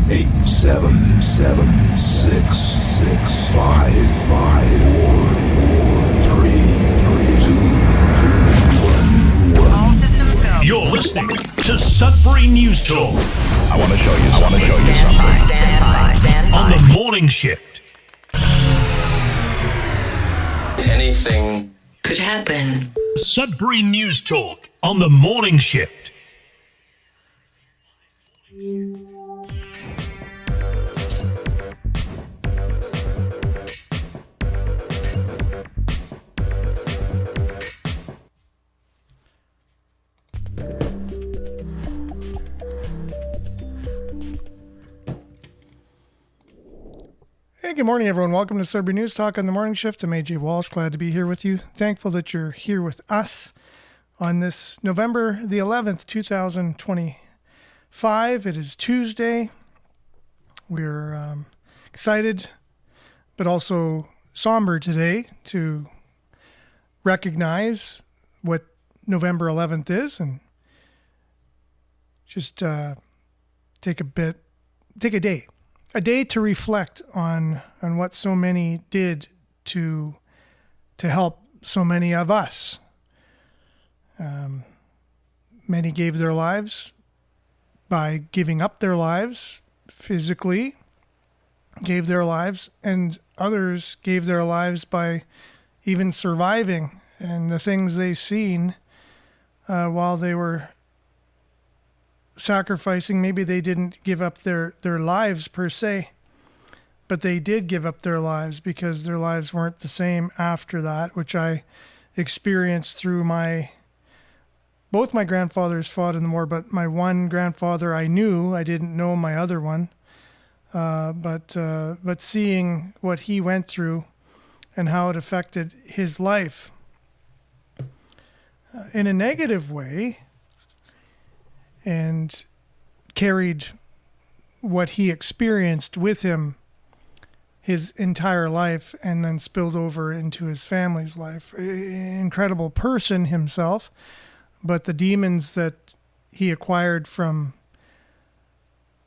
eight, seven, six, five, four, three, two, one. All systems go. You're listening to Sudbury News Talk. I want to show you something. Stand by. On the morning shift. Anything Could happen. Sudbury News Talk on the morning shift. Hey, good morning, everyone. Welcome to Sudbury News Talk on the morning shift. I'm AJ Walsh. Glad to be here with you. Thankful that you're here with us on this November the 11th, 2025. It is Tuesday. We're excited, but also somber today to recognize what November 11th is and just take a day to reflect on what so many did to help so many of us. Many gave their lives by giving up their lives physically, gave their lives, and others gave their lives by even surviving and the things they seen while they were sacrificing. Maybe they didn't give up their lives per se, but they did give up their lives because their lives weren't the same after that, which I experienced through both my grandfathers fought in the war, but my one grandfather I knew. I didn't know my other one, but seeing what he went through and how it affected his life in a negative way, and carried what he experienced with him his entire life and then spilled over into his family's life. Incredible person himself, but the demons that he acquired from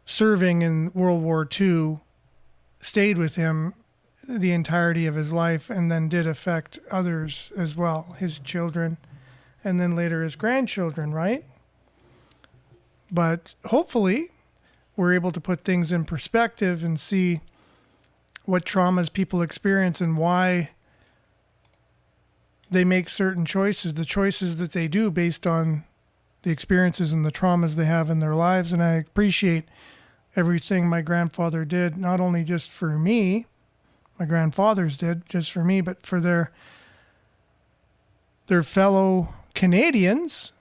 serving in World War II stayed with him the entirety of his life and then did affect others as well, his children, and then later his grandchildren, right? But hopefully we're able to put things in perspective and see what traumas people experience and why they make certain choices, the choices that they do based on the experiences and the traumas they have in their lives. And I appreciate everything my grandfather did, not only just for me, my grandfathers did just for me, but for their fellow Canadians,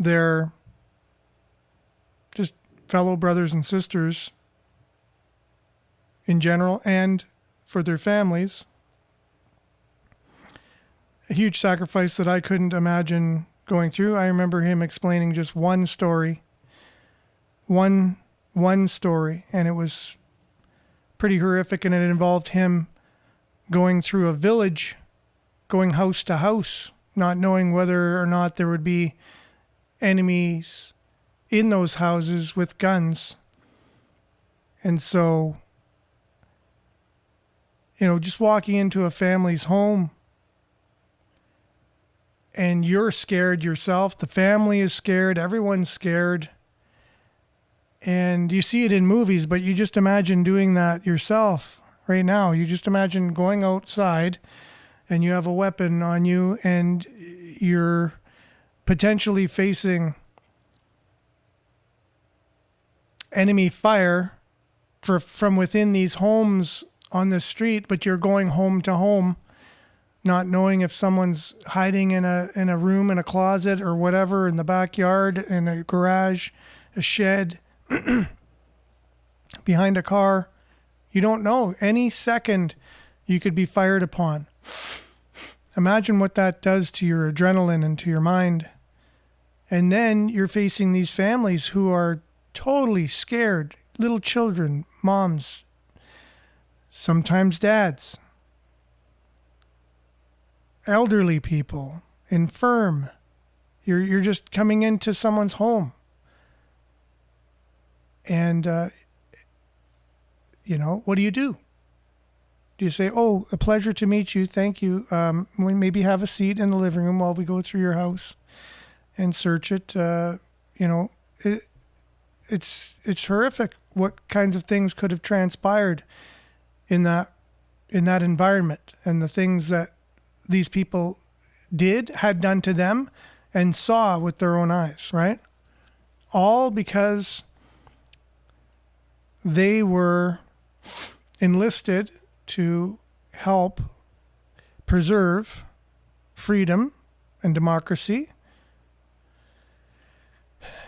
their just fellow brothers and sisters in general, and for their families. A huge sacrifice that I couldn't imagine going through. I remember him explaining just one story, and it was pretty horrific, and it involved him going through a village, going house to house, not knowing whether or not there would be enemies in those houses with guns. And so, just walking into a family's home and you're scared yourself, the family is scared, everyone's scared. And you see it in movies, but you just imagine doing that yourself right now. You just imagine going outside and you have a weapon on you and you're potentially facing enemy fire from within these homes on the street, but you're going home to home, not knowing if someone's hiding in a room, in a closet or whatever, in the backyard, in a garage, a shed, behind a car. You don't know. Any second you could be fired upon. Imagine what that does to your adrenaline and to your mind. And then you're facing these families who are totally scared. Little children, moms, sometimes dads, elderly people, infirm. You're just coming into someone's home. And, what do? Do you say, "Oh, a pleasure to meet you. Thank you. We maybe have a seat in the living room while we go through your house and search it." It's horrific what kinds of things could have transpired in that environment, and the things that these people had done to them and saw with their own eyes, right? All because they were enlisted to help preserve freedom and democracy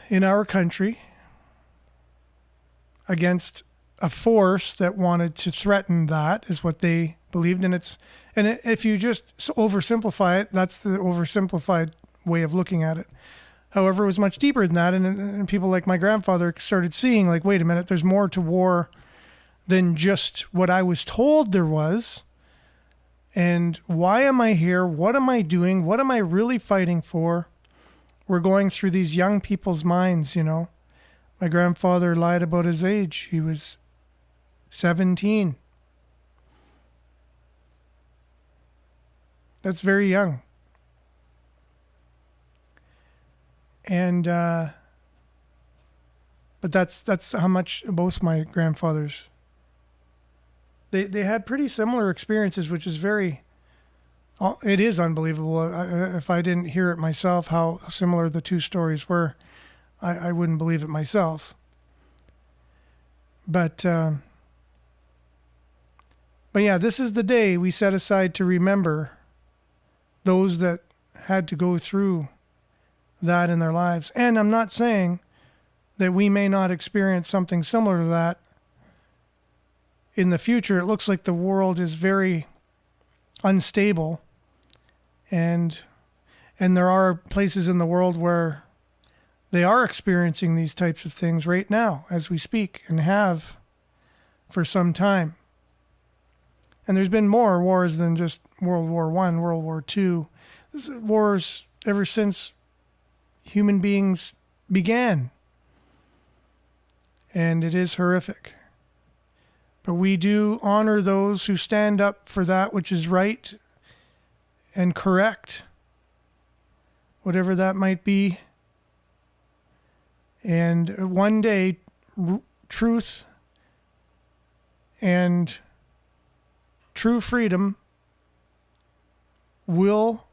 in our country against a force that wanted to threaten that, is what they believed. And if you just oversimplify it, that's the oversimplified way of looking at it. However, it was much deeper than that. And people like my grandfather started seeing, like, wait a minute, there's more to war than just what I was told there was. And why am I here? What am I doing? What am I really fighting for? We're going through these young people's minds, My grandfather lied about his age. He was 17. That's very young. And but that's how much both my grandfathers, they had pretty similar experiences, which is it is unbelievable. If I didn't hear it myself, how similar the two stories were, I wouldn't believe it myself. But yeah, this is the day we set aside to remember those that had to go through that in their lives. And I'm not saying that we may not experience something similar to that in the future. It looks like the world is very unstable, and there are places in the world where they are experiencing these types of things right now as we speak, and have for some time. And there's been more wars than just World War I, World War II. This is wars ever since human beings began. And it is horrific. But we do honor those who stand up for that which is right and correct, whatever that might be. And one day, truth and true freedom will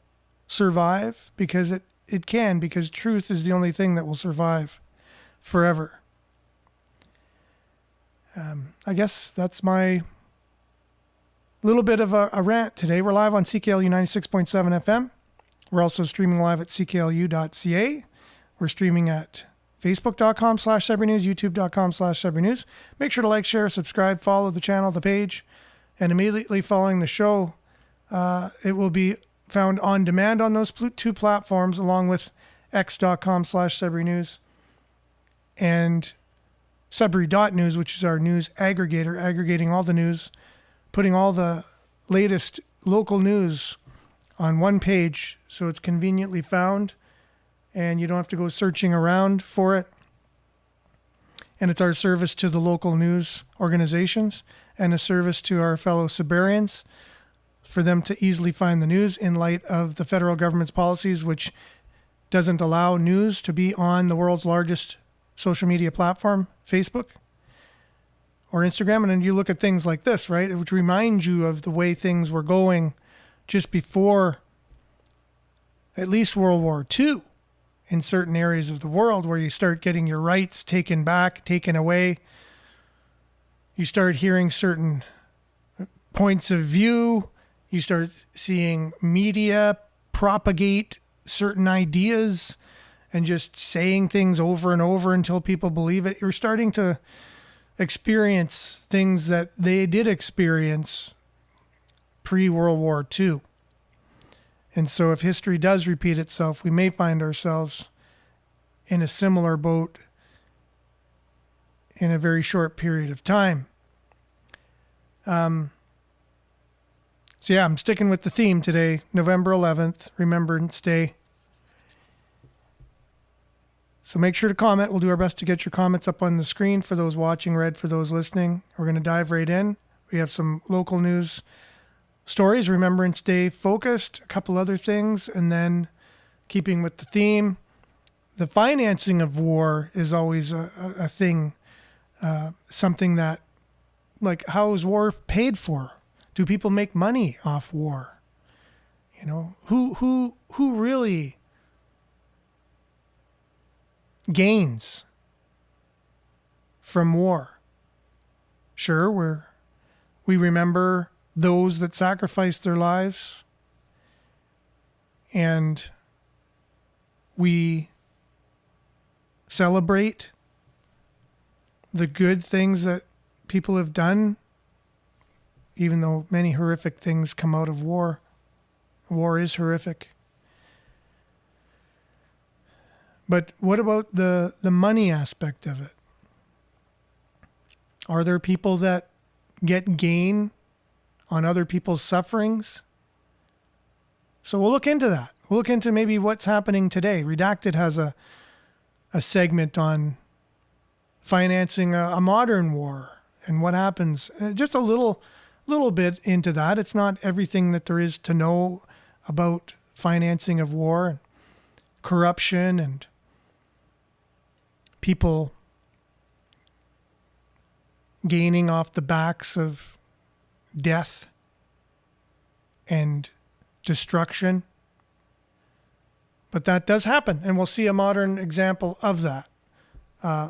survive, because it can, because truth is the only thing that will survive forever. I guess that's my little bit of a rant today. We're live on CKLU 96.7 FM. We're also streaming live at cklu.ca. We're streaming at facebook.com/cybernews, youtube.com/cybernews. Make sure to like, share, subscribe, follow the channel, the page, and immediately following the show, it will be found on demand on those two platforms, along with x.com/cybernews and Sudbury.news, which is our news aggregator, aggregating all the news, putting all the latest local news on one page so it's conveniently found and you don't have to go searching around for it. And it's our service to the local news organizations and a service to our fellow Sudburyans for them to easily find the news in light of the federal government's policies, which doesn't allow news to be on the world's largest social media platform, Facebook or Instagram. And then you look at things like this, right, which reminds you of the way things were going just before at least World War II in certain areas of the world, where you start getting your rights taken back, taken away. You start hearing certain points of view. You start seeing media propagate certain ideas and just saying things over and over until people believe it. You're starting to experience things that they did experience pre-World War II. And so if history does repeat itself, we may find ourselves in a similar boat in a very short period of time. So yeah, I'm sticking with the theme today, November 11th, Remembrance Day. So make sure to comment. We'll do our best to get your comments up on the screen for those watching, read for those listening. We're going to dive right in. We have some local news stories, Remembrance Day focused, a couple other things, and then keeping with the theme, the financing of war is always a thing, something that, like, how is war paid for? Do people make money off war? You know, who really gains from war? Sure, we remember those that sacrificed their lives, and we celebrate the good things that people have done, even though many horrific things come out of war. War is horrific. But what about the money aspect of it? Are there people that get gain on other people's sufferings? So we'll look into that. We'll look into maybe what's happening today. Redacted has a segment on financing a modern war and what happens. Just a little bit into that. It's not everything that there is to know about financing of war and corruption and people gaining off the backs of death and destruction. But that does happen, and we'll see a modern example of that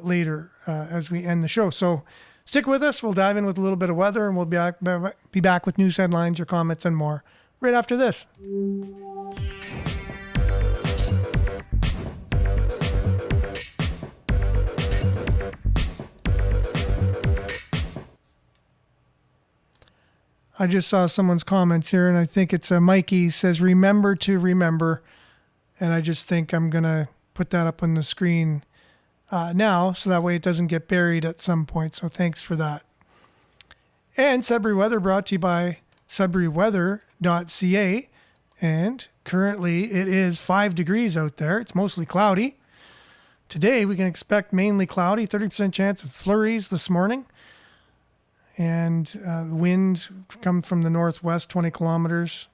later as we end the show. So stick with us. We'll dive in with a little bit of weather, and we'll be back with news headlines, your comments, and more right after this. I just saw someone's comments here, and I think it's Mikey says, remember to remember. And I just think I'm going to put that up on the screen now, so that way it doesn't get buried at some point. So thanks for that. And Sudbury Weather brought to you by sudburyweather.ca. And currently it is 5 degrees out there. It's mostly cloudy. Today we can expect mainly cloudy, 30% chance of flurries this morning. And the wind comes from the northwest, 20 kilometers.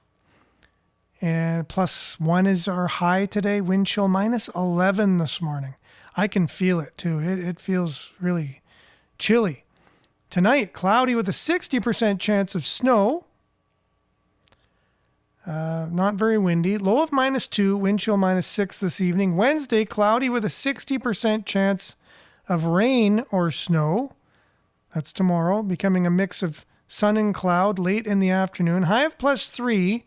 And +1 is our high today. Wind chill -11 this morning. I can feel it too. It feels really chilly. Tonight, cloudy with a 60% chance of snow. Not very windy. Low of -2, wind chill -6 this evening. Wednesday, cloudy with a 60% chance of rain or snow. That's tomorrow, becoming a mix of sun and cloud late in the afternoon. High of +3.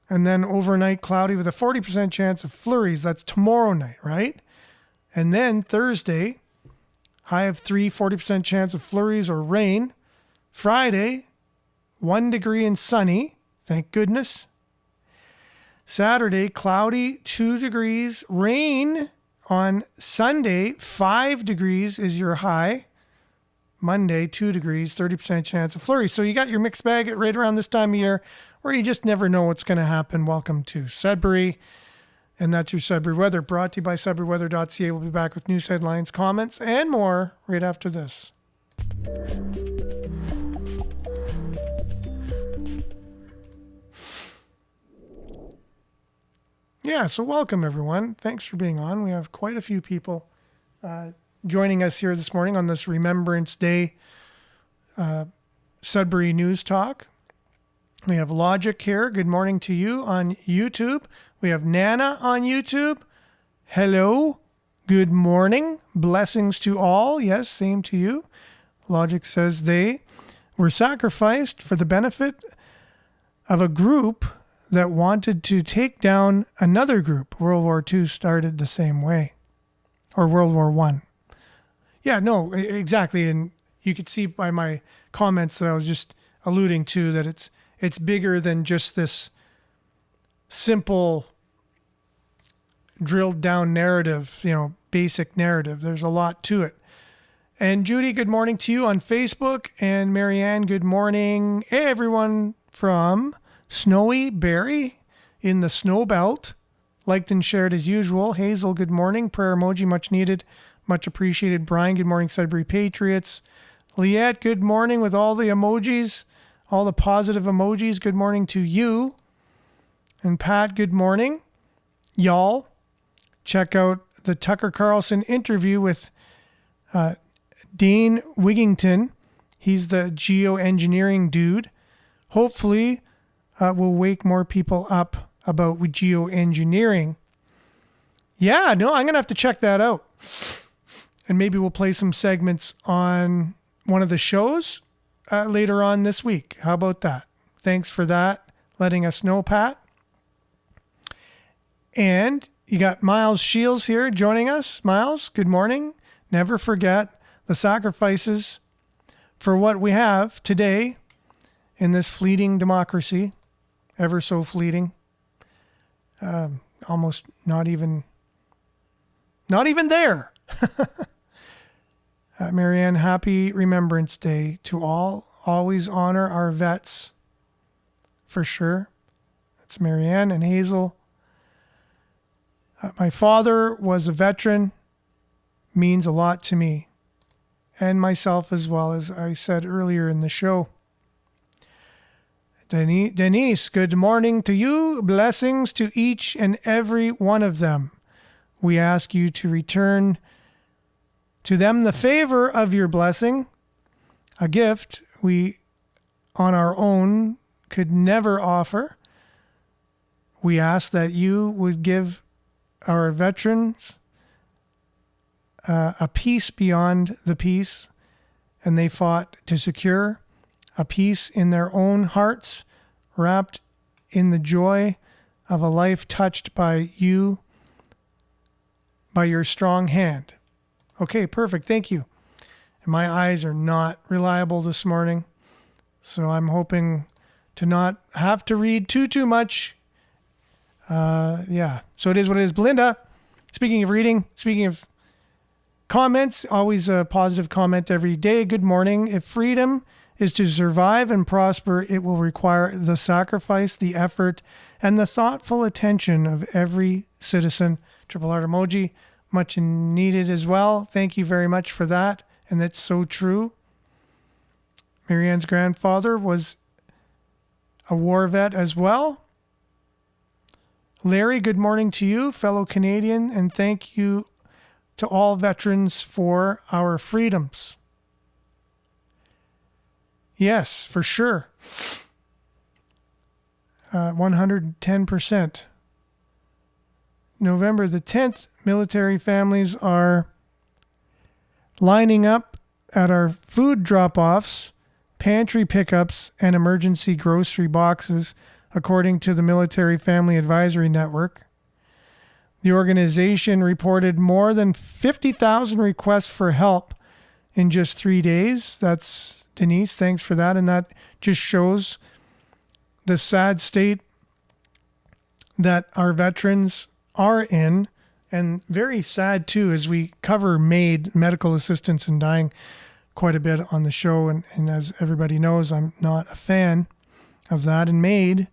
And then overnight, cloudy with a 40% chance of flurries. That's tomorrow night, right? And then Thursday, high of 3, 40% chance of flurries or rain. Friday, 1 degree and sunny. Thank goodness. Saturday, cloudy, 2 degrees. Rain on Sunday, 5 degrees is your high. Monday, 2 degrees, 30% chance of flurries. So you got your mixed bag at right around this time of year where you just never know what's going to happen. Welcome to Sudbury. And that's your Sudbury Weather, brought to you by sudburyweather.ca. We'll be back with news headlines, comments, and more right after this. Yeah, so welcome everyone. Thanks for being on. We have quite a few people joining us here this morning on this Remembrance Day Sudbury News Talk. We have Logic here. Good morning to you on YouTube. We have Nana on YouTube. Hello. Good morning. Blessings to all. Yes, same to you. Logic says they were sacrificed for the benefit of a group that wanted to take down another group. World War II started the same way. Or World War I. Yeah, no, exactly. And you could see by my comments that I was just alluding to that it's bigger than just this simple drilled down narrative, basic narrative. There's a lot to it. And Judy, good morning to you on Facebook. And Marianne, good morning. Hey, everyone from Snowy Berry in the snow belt. Liked and shared as usual. Hazel, good morning. Prayer emoji, much needed, much appreciated. Brian, good morning. Sudbury Patriots. Liette, good morning with all the emojis, all the positive emojis. Good morning to you. And Pat, good morning. Y'all, check out the Tucker Carlson interview with Dane Wigington. He's the geoengineering dude. Hopefully, will wake more people up about geoengineering. Yeah, no, I'm going to have to check that out. And maybe we'll play some segments on one of the shows later on this week. How about that? Thanks for that, letting us know, Pat. And you got Miles Shields here joining us. Miles, good morning. Never forget the sacrifices for what we have today in this fleeting democracy, ever so fleeting. Almost not even there. Marianne, happy Remembrance Day to all. Always honor our vets, for sure. That's Marianne. And Hazel. My father was a veteran, means a lot to me, and myself as well, as I said earlier in the show. Denise, good morning to you. Blessings to each and every one of them. We ask you to return to them the favor of your blessing, a gift we on our own could never offer. We ask that you would give our veterans a peace beyond the peace, and they fought to secure a peace in their own hearts, wrapped in the joy of a life touched by you, by your strong hand. Okay, perfect. Thank you. And my eyes are not reliable this morning, so I'm hoping to not have to read too much. So it is what it is. Belinda, speaking of reading, speaking of comments, always a positive comment every day. Good morning. If freedom is to survive and prosper, it will require the sacrifice, the effort, and the thoughtful attention of every citizen. Triple heart emoji, much needed as well. Thank you very much for that. And that's so true. Marianne's grandfather was a war vet as well. Larry, good morning to you, fellow Canadian, and thank you to all veterans for our freedoms. Yes, for sure. 110%. November the 10th, military families are lining up at our food drop-offs, pantry pickups, and emergency grocery boxes, according to the Military Family Advisory Network. The organization reported more than 50,000 requests for help in just 3 days. That's Denise. Thanks for that. And that just shows the sad state that our veterans are in, and very sad too, as we cover MAID, medical assistance in dying, quite a bit on the show. And as everybody knows, I'm not a fan of that. And MAID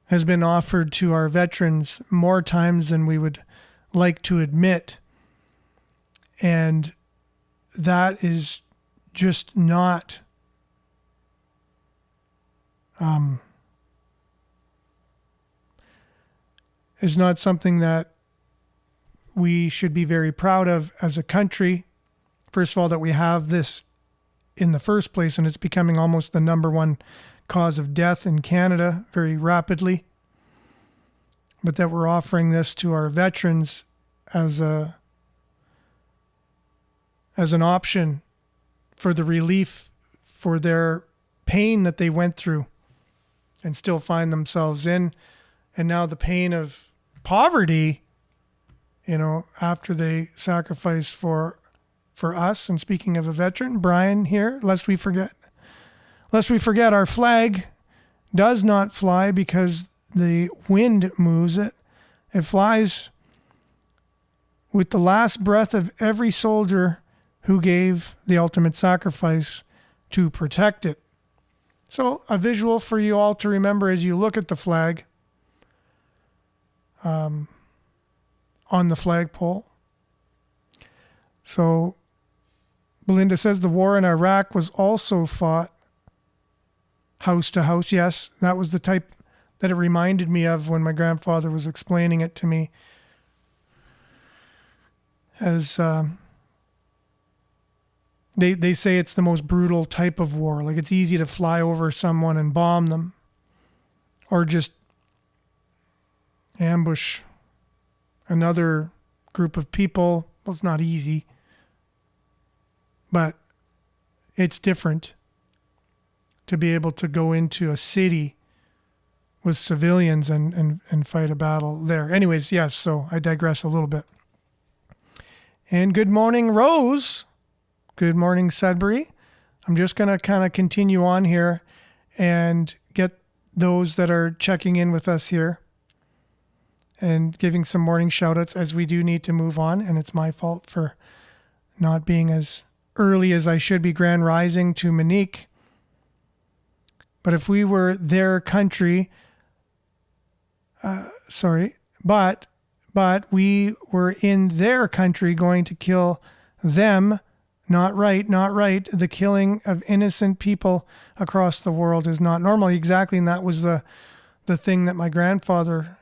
has been offered to our veterans more times than we would like to admit. And that is just not something that we should be very proud of as a country. First of all, that we have this in the first place, and it's becoming almost the number one cause of death in Canada very rapidly, but that we're offering this to our veterans as an option for the relief for their pain that they went through and still find themselves in, and now the pain of poverty, after they sacrifice for us. And speaking of a veteran, Brian here, lest we forget, our flag does not fly because the wind moves it. It flies with the last breath of every soldier who gave the ultimate sacrifice to protect it. So a visual for you all to remember as you look at the flag. on the flagpole. So Belinda says the war in Iraq was also fought house to house. Yes, that was the type that it reminded me of when my grandfather was explaining it to me. As they say it's the most brutal type of war. Like, it's easy to fly over someone and bomb them, or just ambush another group of people. Well, it's not easy, but it's different to be able to go into a city with civilians and fight a battle there. Anyways, yes, so I digress a little bit. And good morning, Rose. Good morning, Sudbury. I'm just going to kind of continue on here and get those that are checking in with us here and giving some morning shout-outs, as we do need to move on. And it's my fault for not being as early as I should be. Grand rising to Monique. But if we were their country, but we were in their country going to kill them. Not right. The killing of innocent people across the world is not normal. Exactly, and that was the thing that my grandfather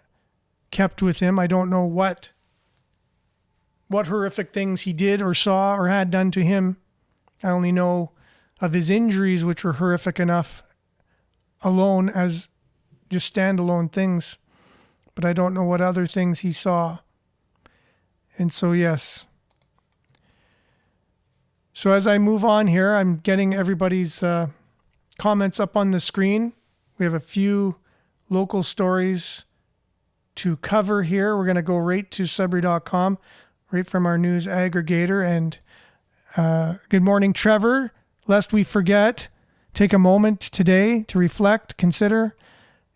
kept with him. I don't know what horrific things he did or saw or had done to him. I only know of his injuries, which were horrific enough alone as just standalone things. But I don't know what other things he saw. And so, yes. So as I move on here, I'm getting everybody's comments up on the screen. We have a few local stories to cover here. We're going to go right to Sudbury.com, right from our news aggregator. And good morning, Trevor. Lest we forget, take a moment today to reflect, consider,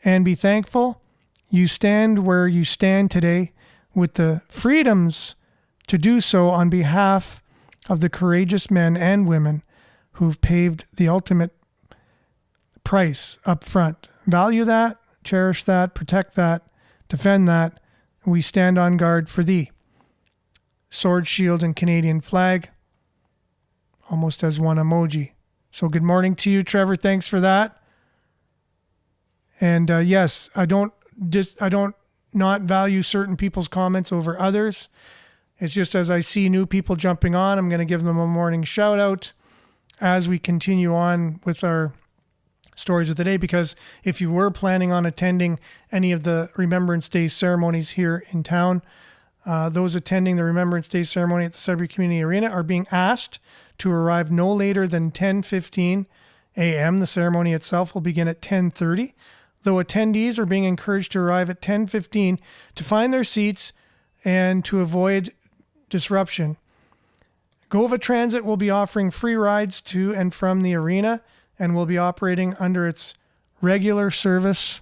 and be thankful. You stand where you stand today with the freedoms to do so on behalf of the courageous men and women who've paved the ultimate price up front. Value that, cherish that, protect that, defend that. We stand on guard for thee. Sword, shield, and Canadian flag, almost as one emoji. So good morning to you, Trevor. Thanks for that. And yes, I don't not value certain people's comments over others. It's just as I see new people jumping on, I'm going to give them a morning shout out as we continue on with our stories of the day. Because if you were planning on attending any of the Remembrance Day ceremonies here in town, those attending the Remembrance Day ceremony at the Sudbury Community Arena are being asked to arrive no later than 10:15 a.m. The ceremony itself will begin at 10:30. Though attendees are being encouraged to arrive at 10:15 to find their seats and to avoid disruption. Gova Transit will be offering free rides to and from the arena and will be operating under its regular service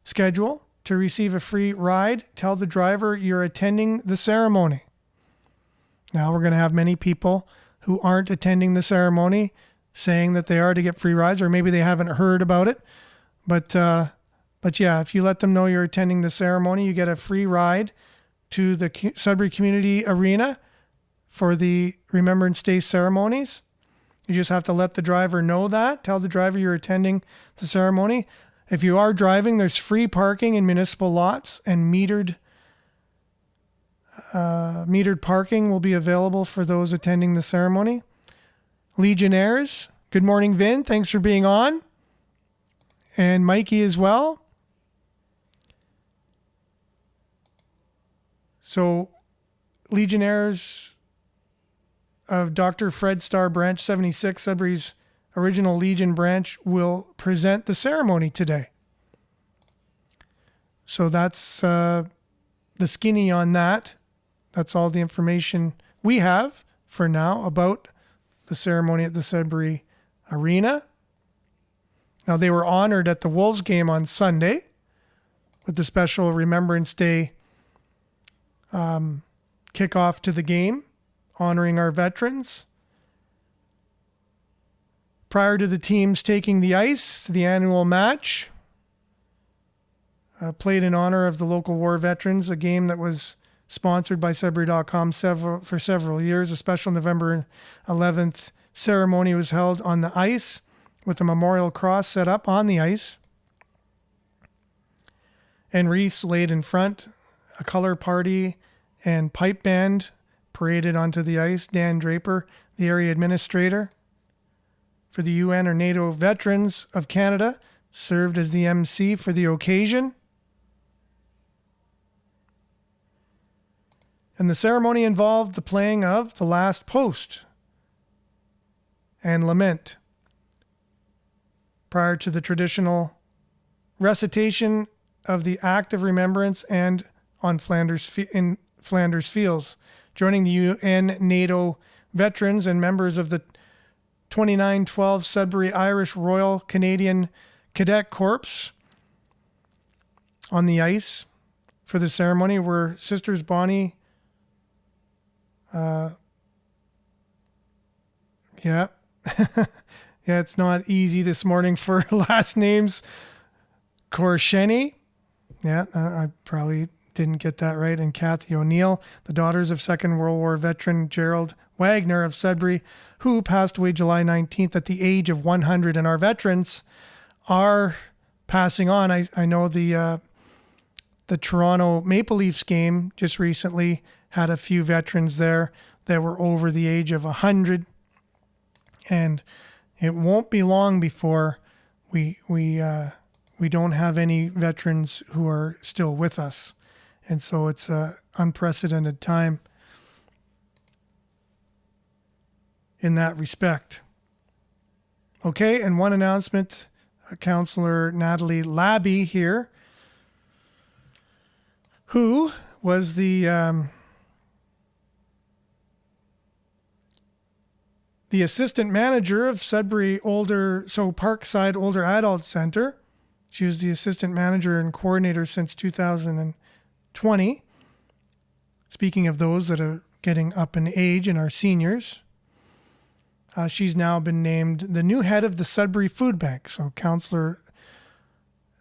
schedule. To receive a free ride, tell the driver you're attending the ceremony. Now we're going to have many people who aren't attending the ceremony saying that they are to get free rides, or maybe they haven't heard about it. But yeah, if you let them know you're attending the ceremony, you get a free ride to the Sudbury Community Arena for the Remembrance Day ceremonies. You just have to let the driver know that. Tell the driver you're attending the ceremony. If you are driving, there's free parking in municipal lots, and metered parking will be available for those attending the ceremony. Legionnaires, good morning, Vin. Thanks for being on. And Mikey as well. So, Legionnaires of Dr. Fred Starr Branch 76, Sudbury's original Legion branch, will present the ceremony today. So that's the skinny on that. That's all the information we have for now about the ceremony at the Sudbury Arena. Now, they were honored at the Wolves game on Sunday with the special Remembrance Day kickoff to the game, honoring our veterans. Prior to the teams taking the ice, the annual match played in honor of the local war veterans, a game that was sponsored by Sudbury.com for several years. A special November 11th ceremony was held on the ice with a memorial cross set up on the ice and wreaths laid in front. A color party and pipe band paraded onto the ice. Dan Draper, the area administrator for the UN or NATO Veterans of Canada, served as the MC for the occasion. And the ceremony involved the playing of The Last Post and Lament prior to the traditional recitation of the Act of Remembrance and on in Flanders Fields. Joining the UN NATO veterans and members of the 2912 Sudbury Irish Royal Canadian Cadet Corps on the ice for the ceremony were Sisters Bonnie, yeah, it's not easy this morning for last names. Korsheny, I probably didn't get that right, and Kathy O'Neill, the daughters of Second World War veteran Gerald Wagner of Sudbury, who passed away July 19th at the age of 100. And our veterans are passing on. I know the Toronto Maple Leafs game just recently had a few veterans there that were over the age of 100. And it won't be long before we don't have any veterans who are still with us. And so it's an unprecedented time in that respect. Okay, and one announcement, Councillor Natalie Labby here, who was the assistant manager of Sudbury Parkside Older Adult Center. She was the assistant manager and coordinator since 2020. Speaking of those that are getting up in age and are seniors, she's now been named the new head of the Sudbury Food Bank. So Councillor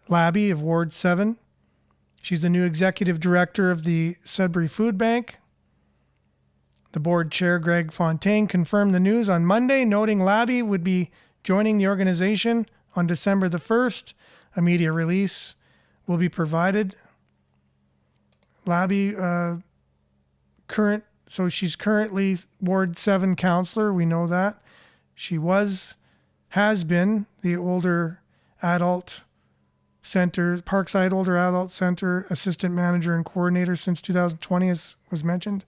Labby of Ward 7. She's the new executive director of the Sudbury Food Bank. The board chair, Greg Fontaine, confirmed the news on Monday, noting Labby would be joining the organization on December the 1st. A media release will be provided. Labby, she's currently Ward 7 councillor. We know that. She has been the Older Adult Center, Parkside Older Adult Center assistant manager and coordinator since 2020, as was mentioned.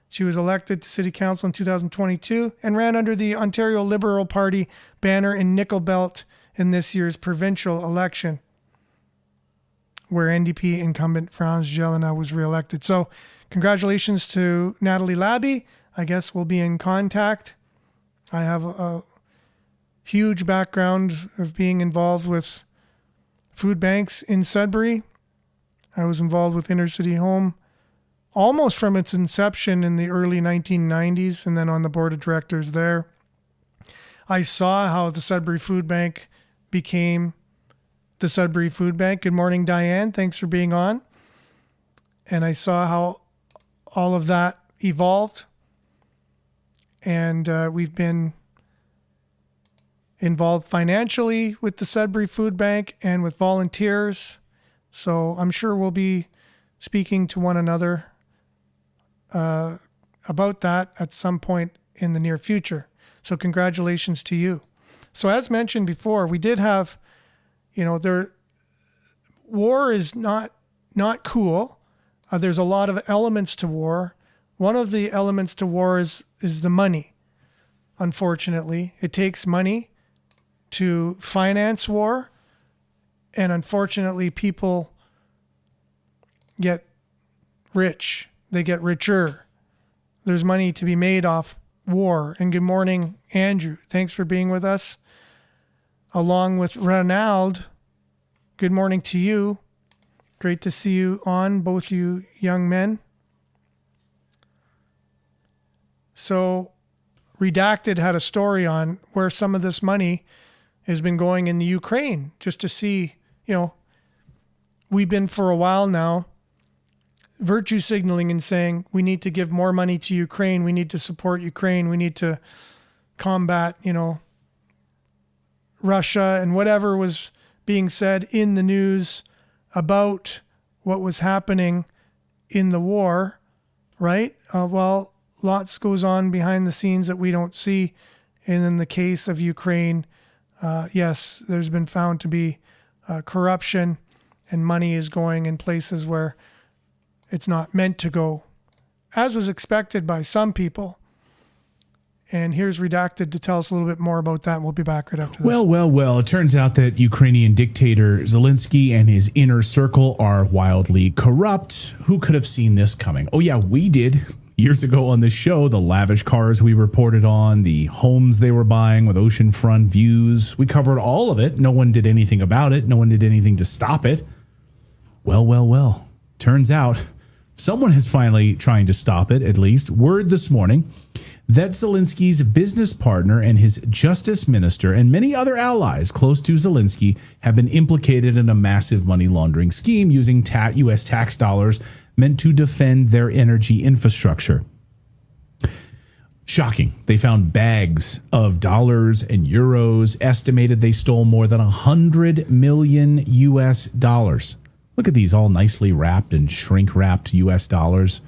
She was elected to City Council in 2022 and ran under the Ontario Liberal Party banner in Nickel Belt in this year's provincial election, where NDP incumbent Franz Jelena was reelected. So congratulations to Natalie Labby. I guess we'll be in contact. I have a huge background of being involved with food banks in Sudbury. I was involved with Inner City Home almost from its inception in the early 1990s, and then on the board of directors there. I saw how the Sudbury Food Bank became the Sudbury Food Bank. Good morning, Diane. Thanks for being on. And I saw how all of that evolved. And we've been involved financially with the Sudbury Food Bank and with volunteers. So I'm sure we'll be speaking to one another about that at some point in the near future. So congratulations to you. So as mentioned before, we did have, war is not cool. There's a lot of elements to war. One of the elements to war is the money. Unfortunately, it takes money to finance war. And unfortunately, people get rich. They get richer. There's money to be made off war. And good morning, Andrew. Thanks for being with us. Along with Ronald, good morning to you. Great to see you on, both you young men. So Redacted had a story on where some of this money has been going in the Ukraine, just to see, we've been for a while now virtue signaling and saying we need to give more money to Ukraine. We need to support Ukraine. We need to combat, Russia and whatever was being said in the news about what was happening in the war, right? Well, lots goes on behind the scenes that we don't see. And in the case of Ukraine, yes, there's been found to be corruption, and money is going in places where it's not meant to go, as was expected by some people. And here's Redacted to tell us a little bit more about that. And we'll be back right after this. Well. It turns out that Ukrainian dictator Zelensky and his inner circle are wildly corrupt. Who could have seen this coming? Oh, yeah, we did. Years ago on this show, the lavish cars we reported on, the homes they were buying with oceanfront views. We covered all of it. No one did anything about it. No one did anything to stop it. Well. Turns out someone is finally trying to stop it, at least. Word this morning that Zelensky's business partner and his justice minister and many other allies close to Zelensky have been implicated in a massive money laundering scheme using U.S. tax dollars meant to defend their energy infrastructure. Shocking. They found bags of dollars and euros. Estimated they stole more than 100 million U.S. dollars. Look at these, all nicely wrapped and shrink wrapped U.S. dollars,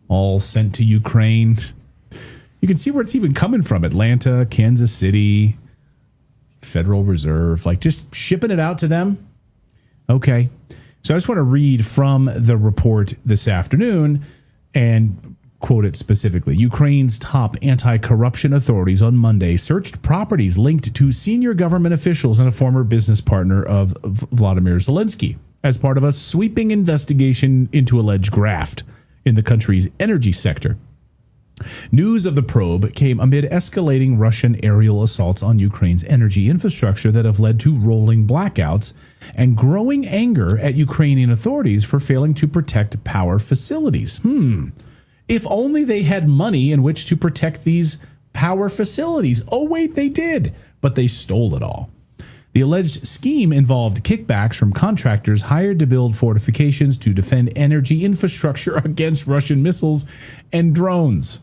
all sent to Ukraine. You can see where it's even coming from. Atlanta, Kansas City, Federal Reserve, like just shipping it out to them. Okay. So I just want to read from the report this afternoon and quote it specifically. Ukraine's top anti-corruption authorities on Monday searched properties linked to senior government officials and a former business partner of Vladimir Zelensky as part of a sweeping investigation into alleged graft in the country's energy sector. News of the probe came amid escalating Russian aerial assaults on Ukraine's energy infrastructure that have led to rolling blackouts and growing anger at Ukrainian authorities for failing to protect power facilities. If only they had money in which to protect these power facilities. Oh, wait, they did, but they stole it all. The alleged scheme involved kickbacks from contractors hired to build fortifications to defend energy infrastructure against Russian missiles and drones.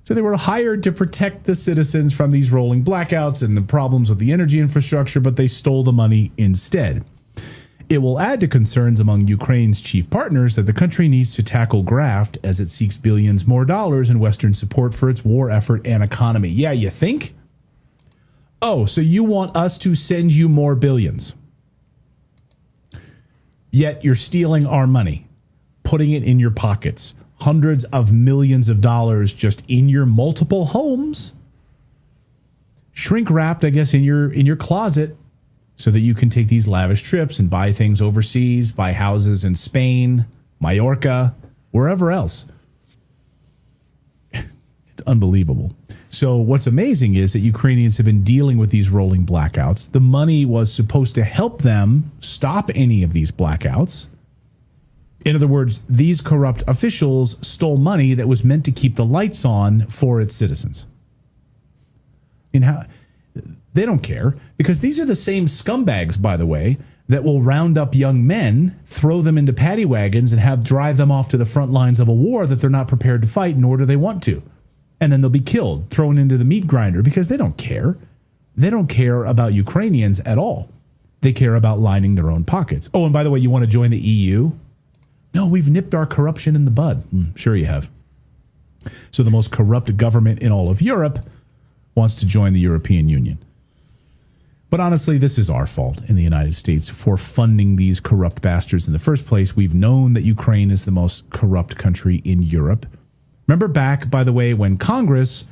So they were hired to protect the citizens from these rolling blackouts and the problems with the energy infrastructure, but they stole the money instead. It will add to concerns among Ukraine's chief partners that the country needs to tackle graft as it seeks billions more dollars in Western support for its war effort and economy. Yeah, you think? Oh, so you want us to send you more billions. Yet you're stealing our money, putting it in your pockets. Hundreds of millions of dollars just in your multiple homes, shrink wrapped, I guess, in your closet, so that you can take these lavish trips and buy things overseas, buy houses in Spain, Mallorca, wherever else. It's unbelievable. So what's amazing is that Ukrainians have been dealing with these rolling blackouts. The money was supposed to help them stop any of these blackouts. In other words, these corrupt officials stole money that was meant to keep the lights on for its citizens. And how they don't care, because these are the same scumbags, by the way, that will round up young men, throw them into paddy wagons, and have drive them off to the front lines of a war that they're not prepared to fight nor do they want to. And then they'll be killed, thrown into the meat grinder, because they don't care. They don't care about Ukrainians at all. They care about lining their own pockets. Oh, and by the way, you want to join the EU? No, we've nipped our corruption in the bud. Sure you have. So the most corrupt government in all of Europe wants to join the European Union. But honestly, this is our fault in the United States for funding these corrupt bastards in the first place. We've known that Ukraine is the most corrupt country in Europe. Remember back, by the way, when Congress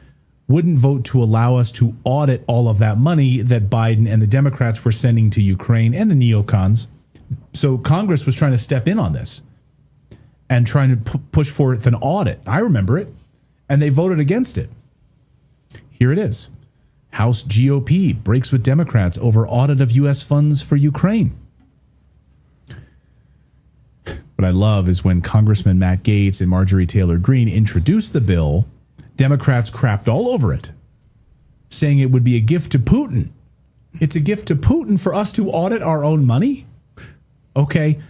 wouldn't vote to allow us to audit all of that money that Biden and the Democrats were sending to Ukraine and the neocons. So Congress was trying to step in on this and trying to push forth an audit. I remember it. And they voted against it. Here it is. House GOP breaks with Democrats over audit of U.S. funds for Ukraine. What I love is when Congressman Matt Gaetz and Marjorie Taylor Greene introduced the bill, Democrats crapped all over it, saying it would be a gift to Putin. It's a gift to Putin for us to audit our own money? Okay.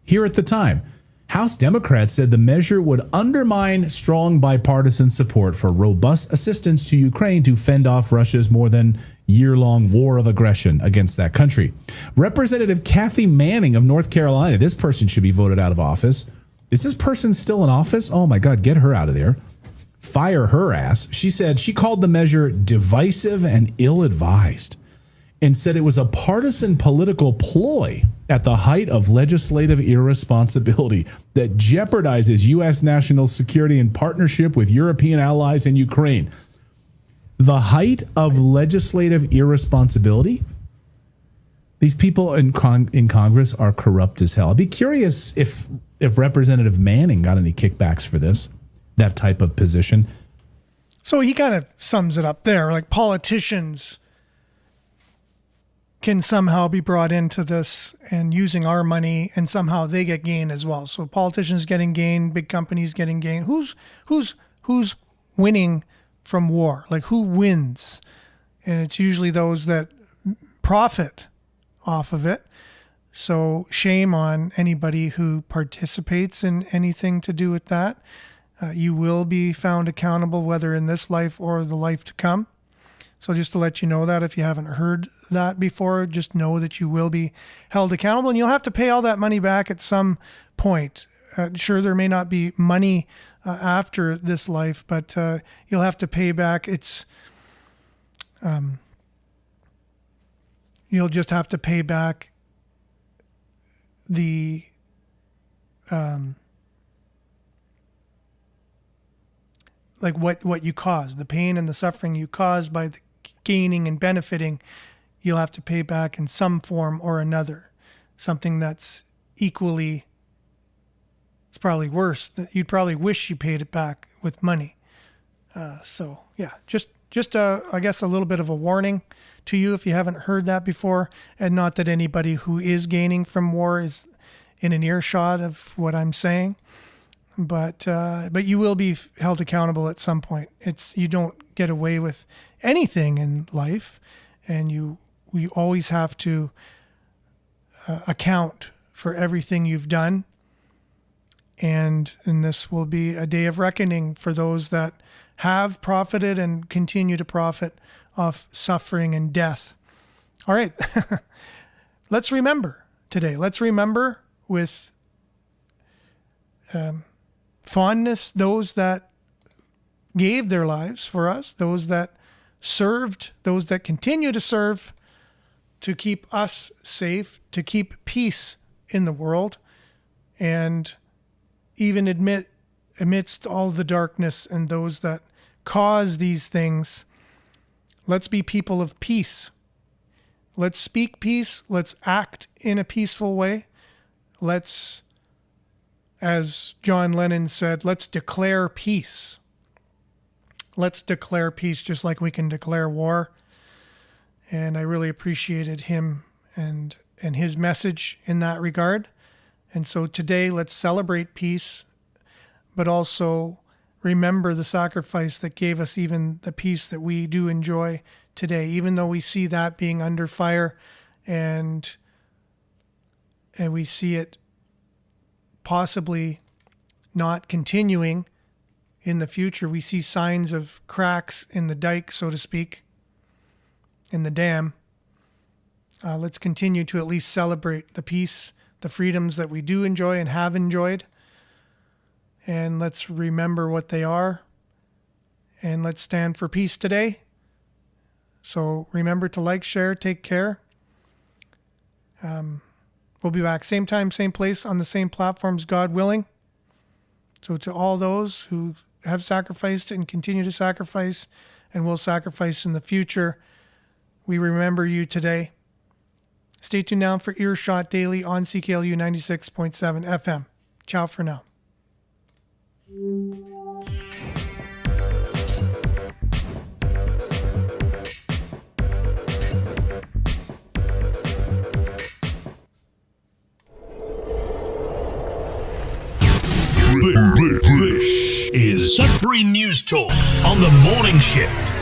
Here at the time, House Democrats said the measure would undermine strong bipartisan support for robust assistance to Ukraine to fend off Russia's more than year-long war of aggression against that country. Representative Kathy Manning of North Carolina, this person should be voted out of office. Is this person still in office? Oh my God, get her out of there. Fire her ass. She said she called the measure divisive and ill-advised and said it was a partisan political ploy at the height of legislative irresponsibility that jeopardizes U.S. national security in partnership with European allies in Ukraine. The height of legislative irresponsibility? These people in Congress are corrupt as hell. I'd be curious if Representative Manning got any kickbacks for this, that type of position. So he kind of sums it up there. Like, politicians can somehow be brought into this and using our money, and somehow they get gain as well. So politicians getting gain, big companies getting gain. Who's winning from war? Like, who wins? And it's usually those that profit off of it. So shame on anybody who participates in anything to do with that. You will be found accountable, whether in this life or the life to come. So just to let you know that, if you haven't heard that before, just know that you will be held accountable, and you'll have to pay all that money back at some point. Sure, there may not be money after this life, but you'll have to pay back. You'll just have to pay back the like what you caused, the pain and the suffering you caused by the gaining and benefiting. You'll have to pay back in some form or another, something that's equally, it's probably worse. You'd probably wish you paid it back with money. So yeah, just I guess a little bit of a warning to you if you haven't heard that before, and not that anybody who is gaining from war is in an earshot of what I'm saying, but you will be held accountable at some point. You don't get away with anything in life, and you always have to account for everything you've done. And this will be a day of reckoning for those that have profited and continue to profit off suffering and death. All right. Let's remember today. Let's remember with fondness those that gave their lives for us, those that served, those that continue to serve, to keep us safe, to keep peace in the world, and even amidst all the darkness and those that cause these things, let's be people of peace. Let's speak peace. Let's act in a peaceful way. Let's, as John Lennon said, let's declare peace. Let's declare peace just like we can declare war. And I really appreciated him and his message in that regard. And so today, let's celebrate peace, but also remember the sacrifice that gave us even the peace that we do enjoy today, even though we see that being under fire and we see it possibly not continuing in the future. We see signs of cracks in the dike, so to speak, in the dam. Let's continue to at least celebrate the peace, the freedoms that we do enjoy and have enjoyed. And let's remember what they are. And let's stand for peace today. So remember to like, share, take care. We'll be back same time, same place, on the same platforms, God willing. So to all those who have sacrificed and continue to sacrifice and will sacrifice in the future, we remember you today. Stay tuned now for Earshot Daily on CKLU 96.7 FM. Ciao for now. This is Sudbury News Talk on the morning shift.